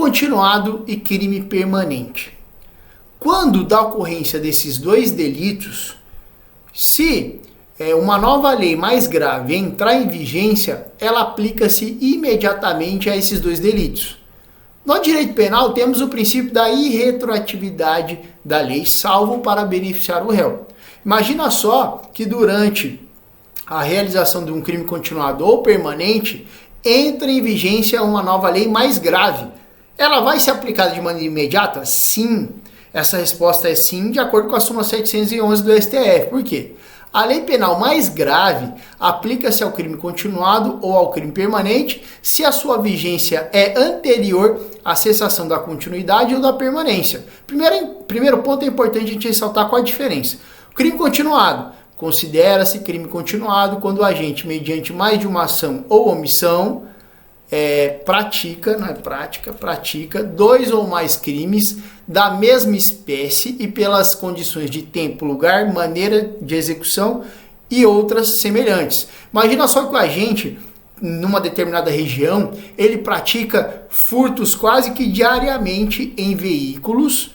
continuado e crime permanente. Quando da ocorrência desses dois delitos, se uma nova lei mais grave entrar em vigência, ela aplica-se imediatamente a esses dois delitos. No direito penal, temos o princípio da irretroatividade da lei, salvo para beneficiar o réu. Imagina só que durante a realização de um crime continuado ou permanente, entra em vigência uma nova lei mais grave. Ela vai ser aplicada de maneira imediata? Sim. Essa resposta é sim, de acordo com a súmula 711 do STF. Por quê? A lei penal mais grave aplica-se ao crime continuado ou ao crime permanente se a sua vigência é anterior à cessação da continuidade ou da permanência. Primeiro ponto, é importante a gente ressaltar qual a diferença. O crime continuado considera-se crime continuado quando o agente, mediante mais de uma ação ou omissão, pratica dois ou mais crimes da mesma espécie e pelas condições de tempo, lugar, maneira de execução e outras semelhantes. Imagina só que o agente, numa determinada região, ele pratica furtos quase que diariamente em veículos,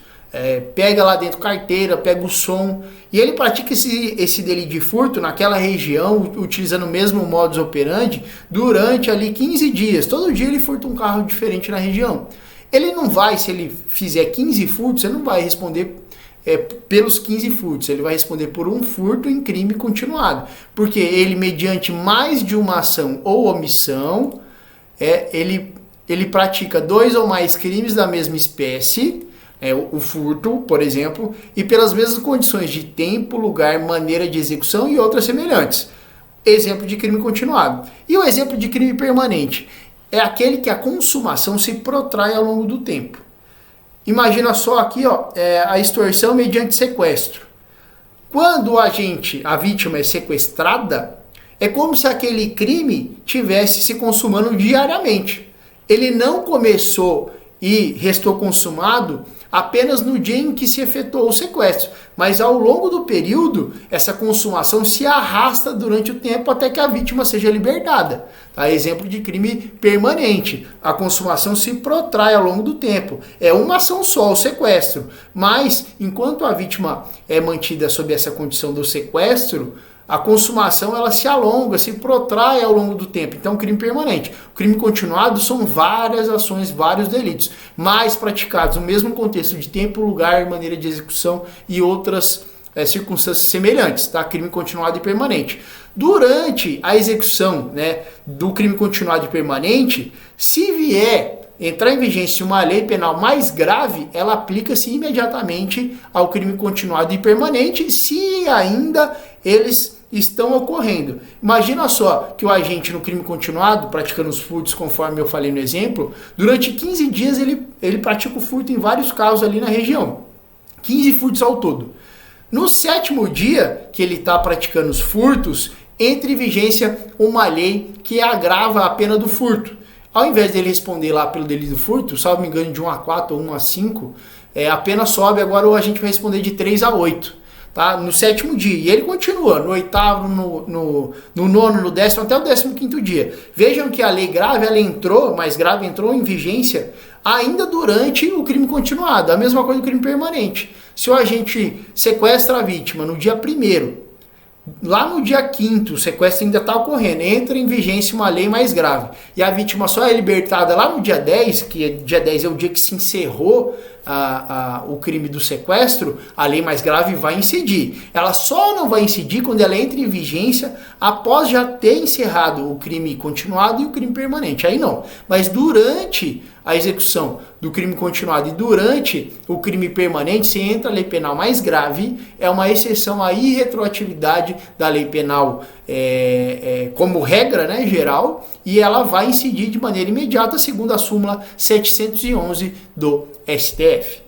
pega lá dentro carteira, pega o som, e ele pratica esse delito de furto naquela região, utilizando o mesmo modus operandi, durante ali 15 dias. Todo dia ele furta um carro diferente na região. Ele não vai, se ele fizer 15 furtos, ele não vai responder pelos 15 furtos, ele vai responder por um furto em crime continuado. Porque ele, mediante mais de uma ação ou omissão, ele pratica dois ou mais crimes da mesma espécie, o furto, por exemplo, e pelas mesmas condições de tempo, lugar, maneira de execução e outras semelhantes. Exemplo de crime continuado. E o exemplo de crime permanente é aquele que a consumação se protrai ao longo do tempo. Imagina só aqui, a extorsão mediante sequestro. Quando a vítima é sequestrada, é como se aquele crime tivesse se consumando diariamente. Ele não começou e restou consumado apenas no dia em que se efetuou o sequestro, mas ao longo do período, essa consumação se arrasta durante o tempo até que a vítima seja libertada. Tá? Exemplo de crime permanente. A consumação se protrai ao longo do tempo. É uma ação só, o sequestro. Mas, enquanto a vítima é mantida sob essa condição do sequestro, a consumação ela se alonga, se protrai ao longo do tempo. Então, crime permanente. O crime continuado são várias ações, vários delitos, mas praticados no mesmo contexto de tempo, lugar, maneira de execução e outras circunstâncias semelhantes. Tá? Crime continuado e permanente. Durante a execução do crime continuado e permanente, se vier entrar em vigência uma lei penal mais grave, ela aplica-se imediatamente ao crime continuado e permanente, se ainda eles estão ocorrendo. Imagina só que o agente no crime continuado, praticando os furtos, conforme eu falei no exemplo, durante 15 dias ele pratica o furto em vários casos ali na região. 15 furtos ao todo. No 7º dia que ele está praticando os furtos, entra em vigência uma lei que agrava a pena do furto. Ao invés dele responder lá pelo delito do furto, salvo me engano de 1 a 4 ou 1 a 5, a pena sobe, agora a gente vai responder de 3 a 8. Tá? No 7º dia. E ele continua no 8º, no 9º, no 10º, até o 15º dia. Vejam que a lei grave, entrou em vigência ainda durante o crime continuado. A mesma coisa do crime permanente. Se o agente sequestra a vítima no dia 1º, lá no dia 5º, o sequestro ainda está ocorrendo, entra em vigência uma lei mais grave. E a vítima só é libertada lá no dia 10, dia 10 é o dia que se encerrou o crime do sequestro, a lei mais grave vai incidir. Ela só não vai incidir quando ela entra em vigência após já ter encerrado o crime continuado e o crime permanente. Aí não. Mas durante a execução do crime continuado e durante o crime permanente, se entra a lei penal mais grave, é uma exceção à irretroatividade da lei penal como regra geral, e ela vai incidir de maneira imediata, segundo a súmula 711 do STF.